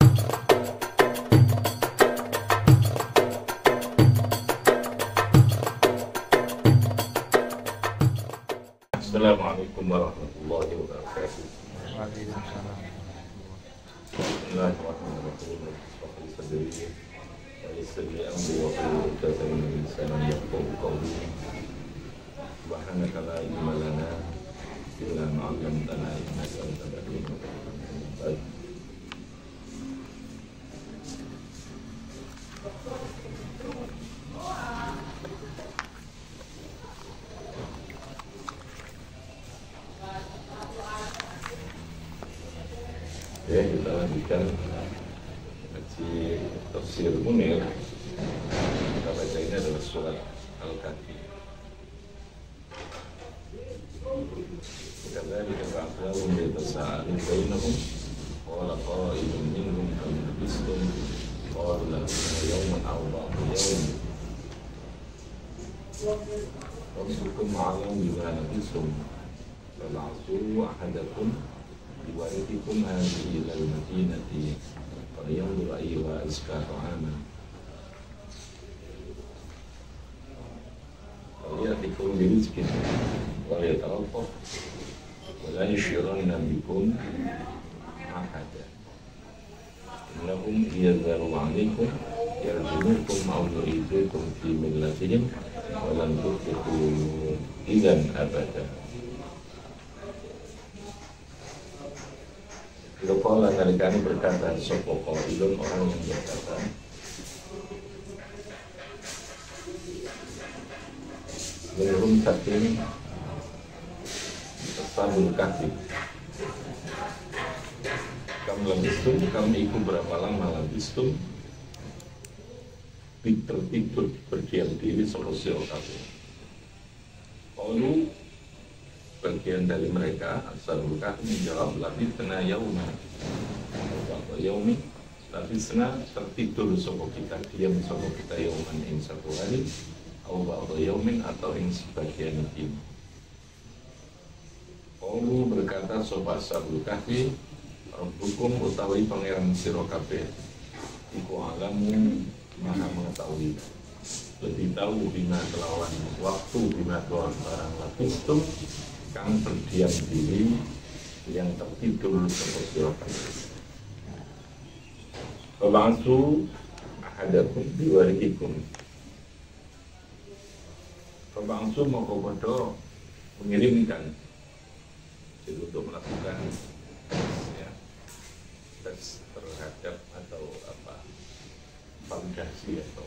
Assalamualaikum warahmatullahi wabarakatuh. Waalaikumsalam. Bismillahirrahmanirrahim. Wa yassir li amri wa hlul 'uqdatam min lisani yafqahu qawli. Subhanaka la ilma lana illa ma 'allamtana innaka antal alimul hakim. Ya, kita lanjutkan ngaji tafsir Munir. Kita baca ini adalah surat Al-Kahfi. Kadzalika ba'athnahum liyatasaalu bainahum qala qailun minhum kam labistum qalu labisna yawman aw ba'da yawmin rabbukum a'lamu bima labistum fab'athu ahadakum biwaritikum hadhihi ilal madinati falyanzur ayyuha azka ta'aman waliyatikum birizqin waliyatarabbas wala yushiranna bikum ahada innahum yadharu 'alaykum yarjumukum aw yu'idukum fi millatihim walan tuflihu idzan abada. Lokal nalikani berkata sopoko ilun orang yang berkata menurun saking Ashabul Kahfi kamu labistum kamu ikut berapa lama labistum tertidur berdiam diri solusi okabe lalu bagian dari mereka Ashabul Kahfi menjawab labithna yauman atau yaumi labithna tertidur sapa kita diam sapa kita yauman ing satu hari atau yaumin atau ing sebagian dina. Qalu berkata sapa Ashabul Kahfi rabbukum utawi pangeran sira kabeh iku alamu maha mengetahui lebih tahu bima kelawan waktu bima kelawan barang labithum kang berdiam diri yang tertidur seperti orang. Fab'atsu ahadakum biwarikikum. Fab'atsu moko padha mengirimkan jadi untuk melakukan tes terhadap atau validasi atau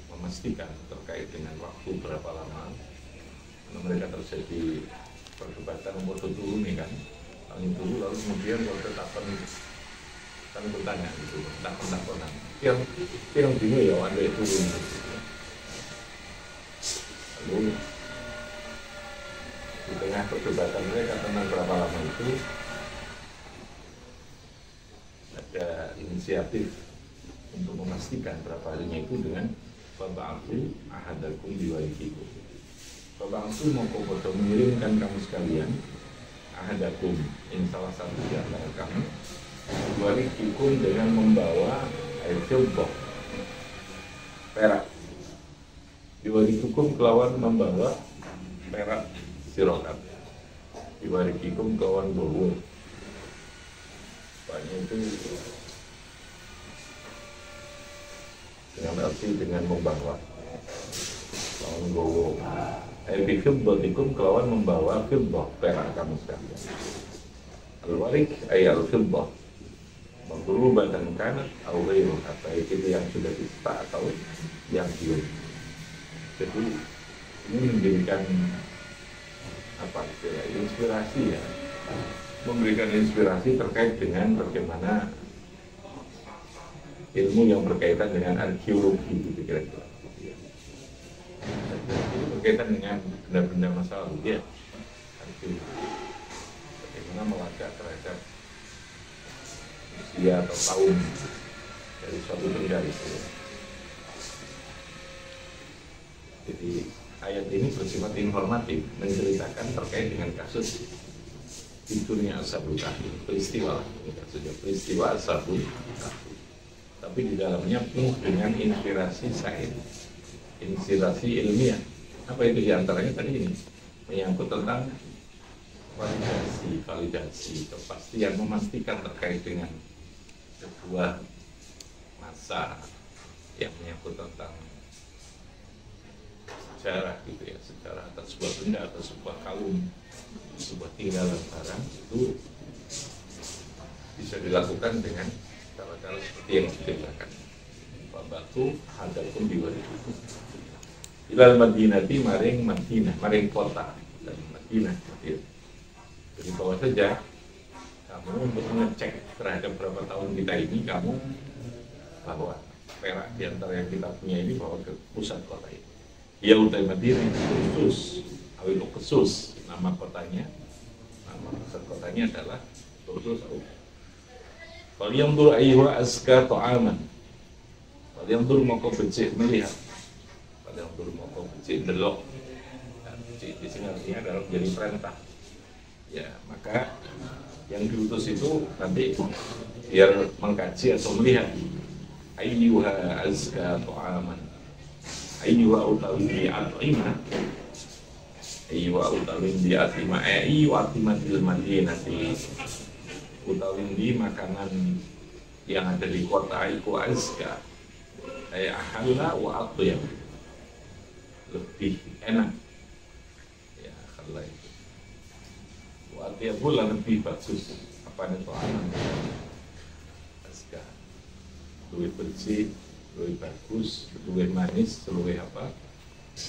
memastikan terkait dengan waktu berapa lama karena mereka terjadi perdebatan nomor turun nih kan paling dulu lalu kemudian kalau tetapkan kan bertanya gitu takon-takonan yang bingung ya wanda itu lalu di tengah perdebatan mereka tentang berapa lama itu ada inisiatif untuk memastikan berapa harinya itu dengan fab'atsu ahadakum biwarikikum. Fab'atsu moko padha mengirimkan kamu sekalian ahadakum ing salah satu di antara kamu biwarikikum dengan membawa fiddah perak. Biwarikikum kelawan membawa perak sirokat. Biwarikikum kelawan bawa banyak itu dengan arti dengan membawa kelawan bawa bifiddahikum kelawan membawa fiddah perak kamu sekalian. Al-warik ay al-fiddah maqrubatan kanat aw ghairu apa itu yang sudah disita atau yang belum. Jadi ini memberikan inspirasi ya, memberikan inspirasi terkait dengan bagaimana ilmu yang berkaitan dengan arkeologi gitu kira-kira. Ini berkaitan dengan benda-benda masa lalu ya, arkeologi. Bagaimana melacak terhadap usia atau tahun dari suatu benda itu. Jadi ayat ini bersifat informatif, menceritakan terkait dengan kasus tidurnya Ashabul Kahfi, peristiwa lah, bukan saja peristiwa Ashabul Kahfi, tapi di dalamnya penuh dengan inspirasi sains, inspirasi ilmiah. Apa itu diantaranya tadi ini menyangkut tentang validasi, kepastian, memastikan terkait dengan sebuah masa yang menyangkut tentang sejarah gitu ya, sejarah atas sebuah benda atau sebuah kalung, sebuah tinggalan barang itu bisa dilakukan dengan cara-cara seperti yang diceritakan. Babatu hadapun diwaridu ilal Madinati maring Madinah, maring kota dan Madinah gitu. Jadi bawa saja kamu untuk mengecek terhadap berapa tahun kita ini, kamu bawa perak di antara yang kita punya ini bawa ke pusat kota ini. Ya utai Madinah khusus, awil khusus nama kotanya, nama pusat kotanya adalah khusus. Kalau yang dulu ayuha azka to'aman, kalau yang dulu mau kau becik melihat, kalau yang dulu mau kau becik delok, dan becik di sini artinya adalah menjadi perintah. Ya, maka yang diutus itu nanti biar mengkaji atau melihat ayyuha azka ta'aman, ayyuha utawi bi'atima, ayyuha utawi bi'atima, ayyuha atimatil madinati, utawi di makanan yang ada di kota iku azka, ahalla wa atyab, lebih enak ya kalau itu Atiabul lebih bagus apa nih soalan azka, lebih bersih, lebih bagus, lebih manis, lebih apa,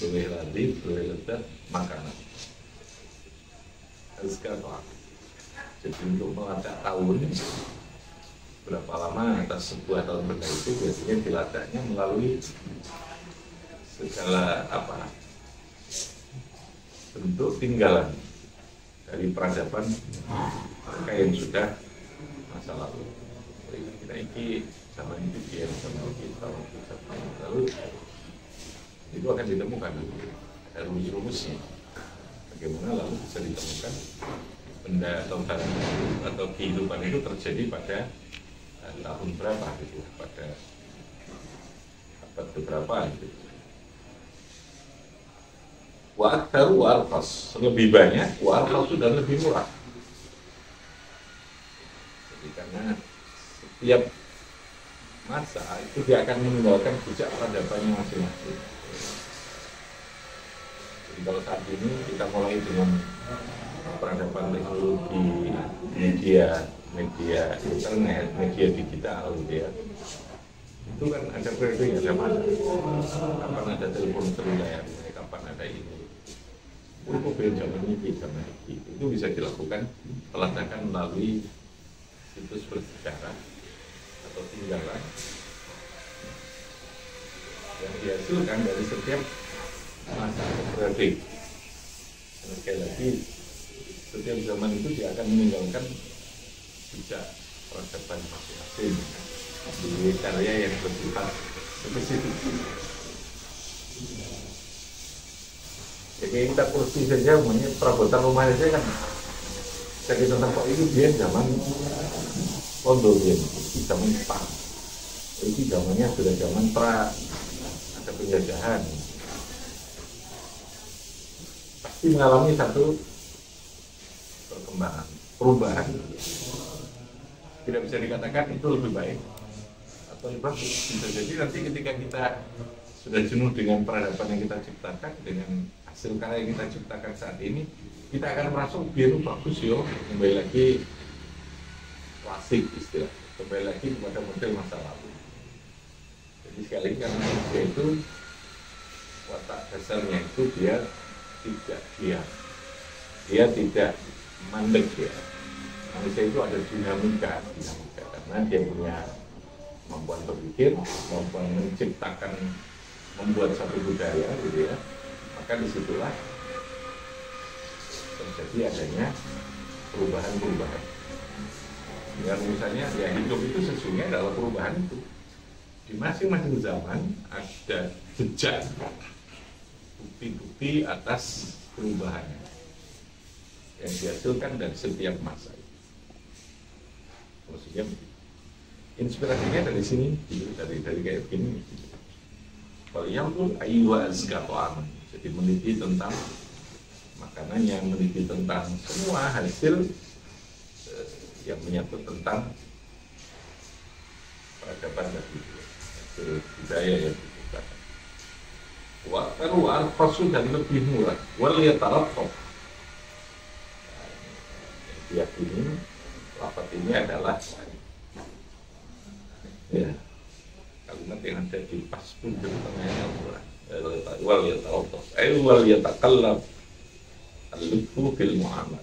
lebih ladif, lebih lezat makanan azka to'am. Jadi untuk melacak tahun berapa lama atas sebuah tahun benda itu biasanya dilacaknya melalui segala apa bentuk tinggalan dari peradaban mereka yang sudah masa lalu. Kita ini zaman itu dia sama kita lalu itu akan ditemukan ada rumus-rumusnya bagaimana lalu bisa ditemukan benda atau barang atau kehidupan itu terjadi pada tahun berapa gitu, pada abad berapa gitu. Wa aktaru wa arqas, lebih banyak, wa arqas dan lebih murah. Jadi karena setiap masa itu dia akan meninggalkan jejak peradabannya masing-masing. Jadi kalau saat ini kita mulai dengan peradaban teknologi, media internet, media digital gitu ya. Itu kan ada periode, ada masa, kapan ada telepon seluler, kapan ada ini. Untuk zaman ini, itu bisa dilakukan pelacakan melalui situs bersejarah atau tinggalan yang dihasilkan dari setiap masa periode. Sekali lagi, setiap zaman itu dia akan meninggalkan jejak peradaban masing-masing di karya yang bersifat spesifik. Jadi kita kursi saja, namanya perabotan rumah saja kan. Saya tentang kok itu dia zaman Pondo dia, itu zaman Jepang. Itu zamannya sudah zaman pra ada penjajahan. Pasti mengalami satu perkembangan, perubahan. Tidak bisa dikatakan itu lebih baik atau lebih bagus. Bisa jadi nanti ketika kita sudah jenuh dengan peradaban yang kita ciptakan, dengan hasil karya yang kita ciptakan saat ini, kita akan merasa biar bagus yo, kembali lagi klasik istilah, kembali lagi kepada model masa lalu. Jadi sekali lagi karena manusia itu watak dasarnya itu dia tidak diam, dia tidak mandek ya. Manusia itu ada dinamika karena dia punya kemampuan berpikir, kemampuan menciptakan, membuat satu budaya gitu ya. Maka disitulah terjadi adanya perubahan-perubahan. Ya misalnya ya hidup itu sesungguhnya adalah perubahan itu. Di masing-masing zaman ada jejak, bukti-bukti atas perubahan. yang dihasilkan dari setiap masa. Maksudnya inspirasinya dari sini, gitu, dari kayak gini. Kalau yang pun aywa azkato aman, jadi meneliti tentang makanan, yang meneliti tentang semua hasil yang menyangkut tentang peradaban tadi, hasil budaya yang diciptakan. Wa keluar fasul dan lebih murah. Wal yatarattaf. Yang diyakini lafaz ini adalah ya kalimat yang ada di pasbun tengahnya Al-Quran. Wal yatarattaf. Wal yatakallaf al-lutfu fil muamalah.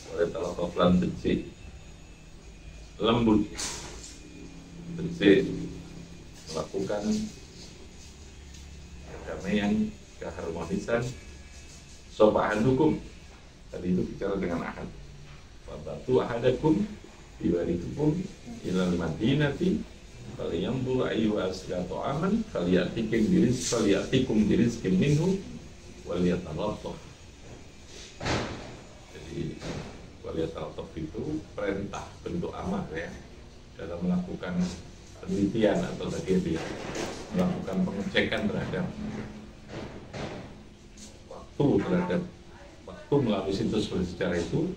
Wal yatarattaf lan becik lembut, becik melakukan kedamaian, keharmonisan, sopahan hukum. Tadi itu bicara dengan ahad. Wabatu ahadakum biwaritukum ilal madinati falyanzur ayyuha asgatu aman falyatikum birizqin minhu waliyatalattaf. Jadi waliyatalattaf itu perintah, bentuk amar ya, dalam melakukan penelitian atau tadi melakukan pengecekan terhadap waktu melalui situs bersejarah itu.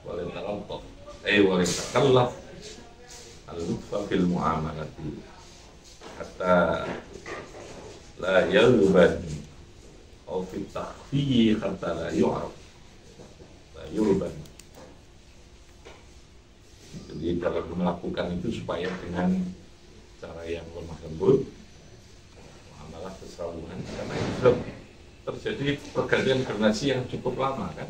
Waliyatalattaf waliyatakallaf al-lutfa fil muamalati hatta la yulban aw fi takhfiyi hatta la yu'raf la yulban. Jadi dalam melakukan itu supaya dengan cara yang lemah lembut, muamalah keserauan, karena itu sudah terjadi pergantian generasi yang cukup lama kan.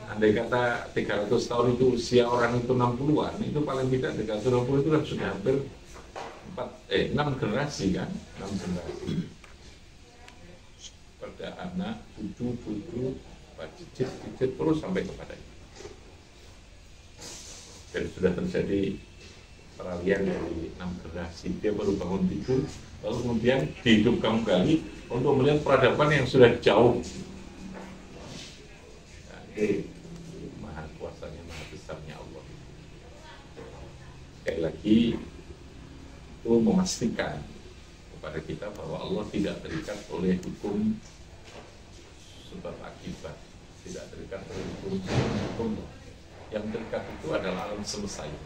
Andai kata 300 tahun itu usia orang itu 60-an, itu paling tidak 360 itu kan sudah hampir 6 generasi kan, 6 generasi. Pada anak, cucu, cicit terus sampai kepada itu. Dan sudah terjadi peralihan dari 6 generasi. Dia baru bangun tidur, lalu kemudian dihidupkan kembali untuk melihat peradaban yang sudah jauh. Nah, ini maha kuasanya, maha besarnya Allah. Sekali lagi itu memastikan kepada kita bahwa Allah tidak terikat oleh hukum sebab akibat, tidak terikat oleh hukum. Yang terikat itu adalah alam semesta ini.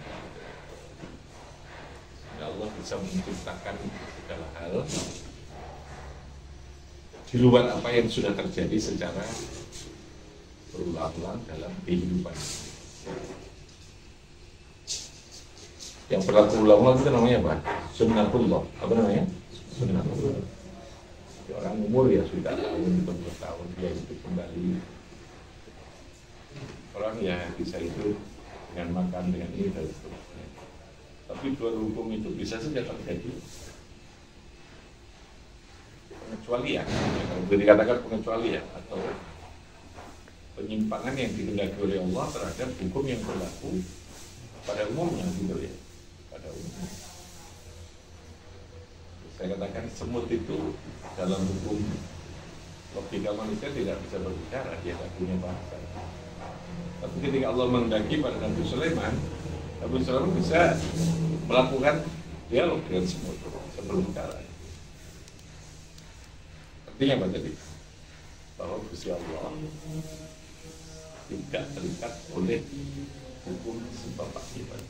Allah bisa menciptakan segala hal di luar apa yang sudah terjadi secara berulang-ulang dalam kehidupan. Yang berlaku ulang-ulang itu namanya apa? Sunnatullah. Apa namanya? Sunnatullah. Orang umur ya sudah tahun dia hidup kembali. Orang ya bisa hidup dengan makan, dengan ini dan seterusnya. Tapi dua hukum itu bisa saja terjadi pengecualian, kalau boleh dikatakan pengecualian atau penyimpangan yang dikehendaki oleh Allah terhadap hukum yang berlaku pada umumnya, gitu ya, pada umumnya. Saya katakan semut itu dalam hukum logika manusia tidak bisa berbicara, dia tidak punya bahasa. Tapi ketika Allah menghendaki pada Nabi Sulaiman bisa melakukan dialog dengan semut sebelum bicara. Artinya apa tadi? Bahwa Gusti Allah tidak terikat oleh hukum sebab akibat.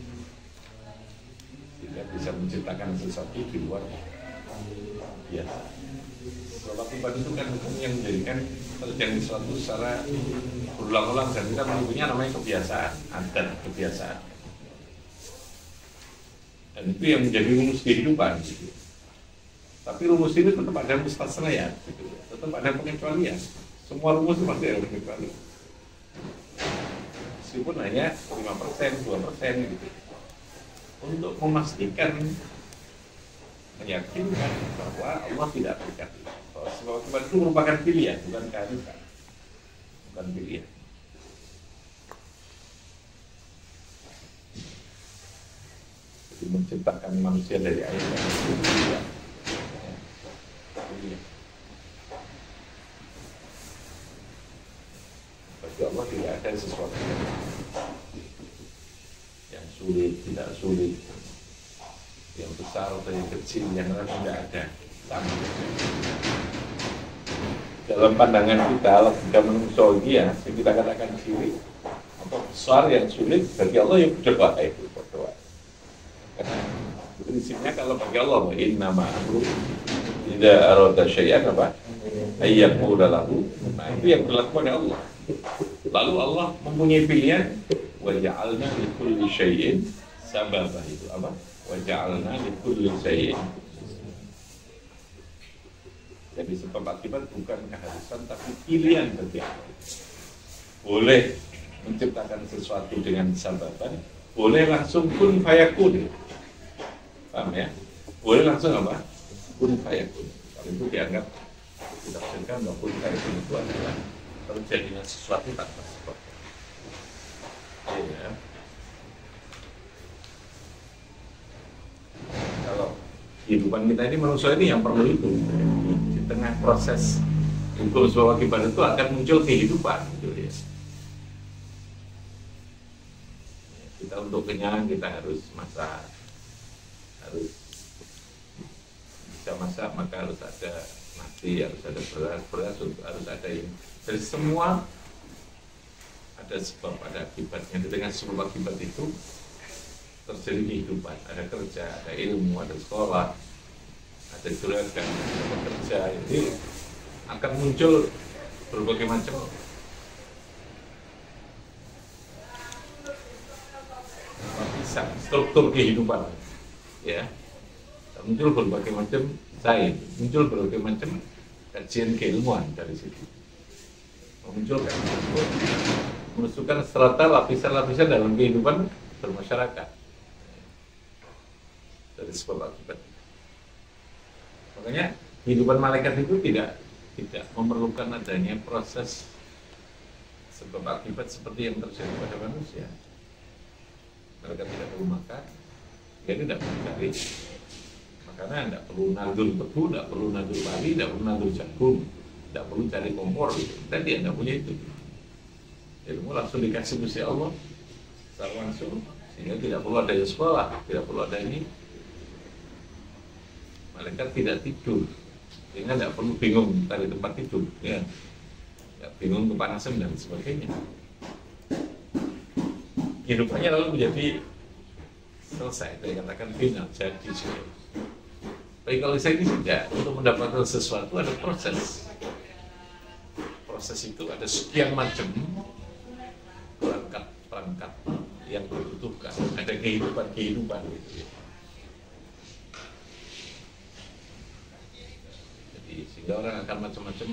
Tidak bisa menciptakan sesuatu di luar biasa. Sebab akibat itu kan hukum yang menjadikan terjadi sesuatu secara berulang-ulang, dan kita menyebutnya namanya kebiasaan, adat kebiasaan. Dan itu yang menjadi rumus kehidupan gitu. Tapi rumus ini tetap ada mustasnayat gitu. Tetap ada pengecualian. Semua rumus itu pasti ada pengecualian. Meskipun hanya 5%, 2% gitu. Untuk memastikan, meyakinkan bahwa Allah tidak terikat. Sebab akibat itu merupakan pilihan, bukan keharusan. Bukan pilihan. Menciptakan manusia dari air dan pilihan. Bagi Allah tidak ada ada sesuatu yang sulit, tidak sulit, yang besar atau yang kecil, yang lain tidak ada. Sama. Dalam pandangan kita, logika manusia ya, kita katakan syirik atau besar yang sulit bagi Allah yang berdoa itu berdoa. Karena prinsipnya kalau bagi Allah, inna ma'amru tidak arada syai'an apa? Ayyaqula lahu. Nah, itu yang berlaku pada Allah. Lalu Allah mempunyai pilihan, wa ja'alna li kulli syai'in sababah, itu apa? Wa ja'alna li kulli syai'in. Jadi sebab akibat bukan keharusan tapi pilihan bagi Allah. Boleh menciptakan sesuatu dengan sababan, boleh langsung kun fayakun. Paham ya? Boleh langsung apa? Kun fayakun. Kalau itu dianggap ditafsirkan bahwa kun fayakun itu adalah terjadinya sesuatu tanpa sebab. Ya. Kalau kehidupan kita ini, manusia ini yang perlu itu. Di tengah proses hukum sebab akibat itu akan muncul kehidupan, gitu ya. Kita untuk kenyang kita harus masak, harus bisa masak maka harus ada nasi, harus ada beras harus ada ini. Jadi semua ada sebab, ada akibatnya. Dengan sebab akibat itu terjadi kehidupan, ada kerja, ada ilmu, ada sekolah, ada juragan, ada pekerja. Jadi akan muncul berbagai macam lapisan struktur kehidupan, ya. Muncul berbagai macam sains, muncul berbagai macam kajian keilmuan dari situ. Memunculkan, menunjukkan strata lapisan-lapisan dalam kehidupan bermasyarakat dari sebab akibat. Makanya kehidupan malaikat itu tidak memerlukan adanya proses sebab akibat seperti yang terjadi pada manusia. Mereka tidak perlu makan, dia tidak perlu cari makanan, tidak perlu nandur tebu, tidak perlu nandur padi, tidak perlu nandur jagung, tidak perlu cari kompor gitu. Dan dia tidak punya itu. Ilmu langsung dikasih Gusti Allah secara langsung, sehingga tidak perlu ada sekolah, tidak perlu ada ini. Malaikat tidak tidur, sehingga tidak perlu bingung cari tempat tidur, ya. Tidak bingung kepanasan dan sebagainya. Kehidupannya lalu menjadi selesai, saya katakan final, jadi sudah. Tapi kalau saya ini tidak, untuk mendapatkan sesuatu ada proses. Proses itu ada sekian macam perangkat yang dibutuhkan, ada kehidupan gitu ya. Jadi sehingga orang akan macam-macam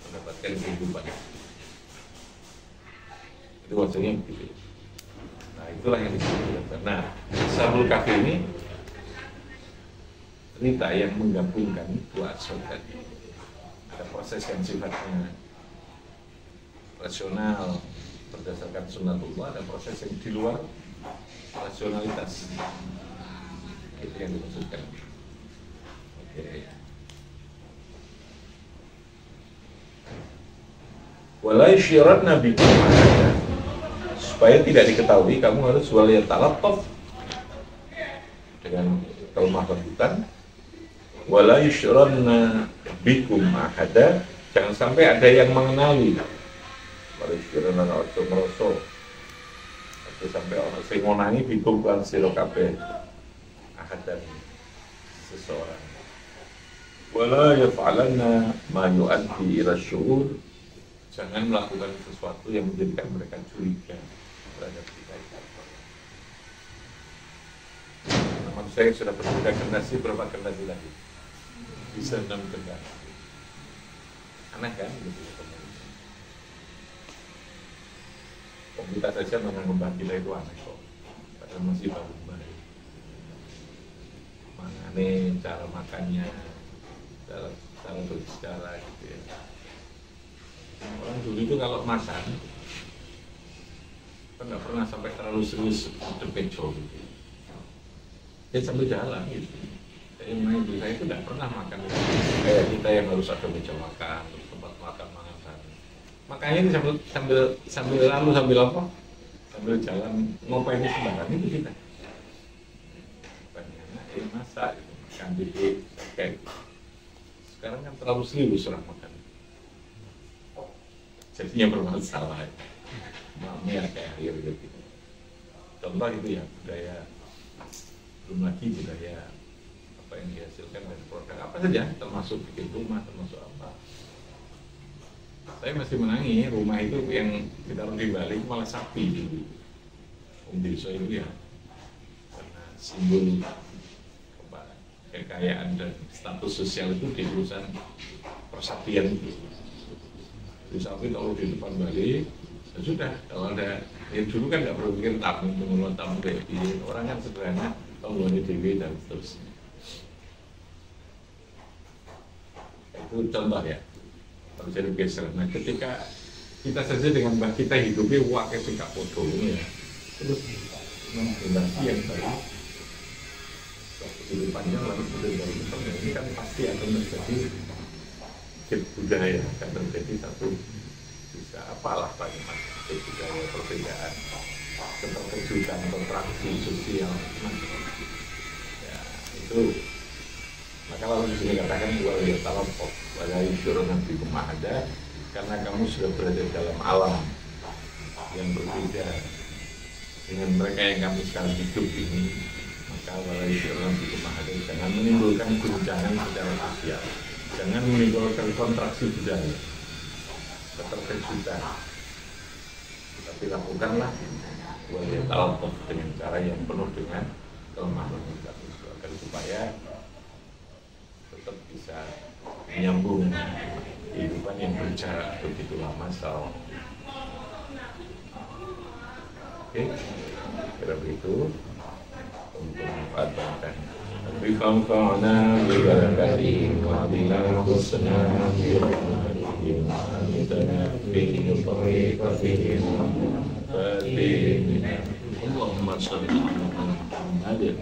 mendapatkan kehidupan. Itu maksudnya begitu. Nah, itulah yang disebut. Nah, Ashabul Kahfi ini cerita yang menggabungkan dua aspek tadi. Ada proses yang sifatnya rasional berdasarkan sunnatullah, ada proses yang di luar rasionalitas. Itu yang dimaksudkan. Oke. Walai syirat Nabi supaya tidak diketahui, kamu harus waliyat talatof dengan kelemah lembutan. Wala yushranna bikum ahada, jangan sampai ada yang mengenali. Wala yushranna atau merosot, atau sampai orang sing ngonangi bikum kan sira kabeh ahadan seseorang. Wala yaf'alanna ma yu'addi ila syu'ur, jangan melakukan sesuatu yang menjadikan mereka curiga terhadap kita. Manusia yang sudah berbeda generasi, berapa generasi lagi? Bisa 6 generasi. Aneh kan? Kita saja menganggap kita itu aneh kok, padahal masih baru-baru. Makanya cara makannya, cara berbicara gitu ya. Orang dulu itu kalau makan kan nggak pernah sampai terlalu serius di peco gitu. Dia sambil jalan gitu. Saya main dulu, saya itu nggak pernah makan kayak kita yang harus ada meja makan, terus tempat makan. Makanya ini sambil lalu sambil apa? Sambil jalan ngopain sembarang itu kita. Banyak masak, gitu. Makan di kayak gitu. Sekarang kan terlalu serius orang makan. Jadinya bermasalah. Mamnya kayak air gitu. Contoh itu ya budaya, belum lagi budaya apa yang dihasilkan dari produk apa saja, termasuk bikin rumah, termasuk apa. Saya masih menangi rumah itu yang ditaruh di balik malah sapi dulu. Desa itu ya, karena simbol apa, kekayaan dan status sosial itu di urusan persaktian itu. Di sapi kalau di depan balik, ya sudah. Kalau ada, ya dulu kan nggak perlu pikir tamu, mengelola tamu kayak gini. Orang kan sederhana, pengelola dewi dan seterusnya. Itu contoh ya. Terjadi geser. Nah, ketika kita saja dengan mbah kita hidupnya wakai tingkat foto ini ya, terus menghendaki yang baik, hidup panjang lalu kemudian dari misalnya ini kan pasti akan menjadi budaya, akan terjadi satu bisa apalah banyak budaya perbedaan, keterkejutan, kontraksi sosial, ya itu. Maka lalu di sini katakan wala talaffuh wala yusyuruna bikum ahada, karena kamu sudah berada dalam alam yang berbeda dengan mereka yang kami sekarang hidup ini, maka wala yusyuruna bikum ahada, jangan menimbulkan guncangan secara sosial, jangan menimbulkan kontraksi budaya, keterkejutan, tapi lakukanlah wala talaffuh dengan cara yang penuh dengan kelemahan kita agar supaya tetap bisa menyambung kehidupan yang berjarak begitu lama secara oke, kira begitu untuk manfaat bahkan bifamfa'na bibarakati wa bilal husna birahmatihim amitana bihi tariqatihim Allahumma salli ala Muhammad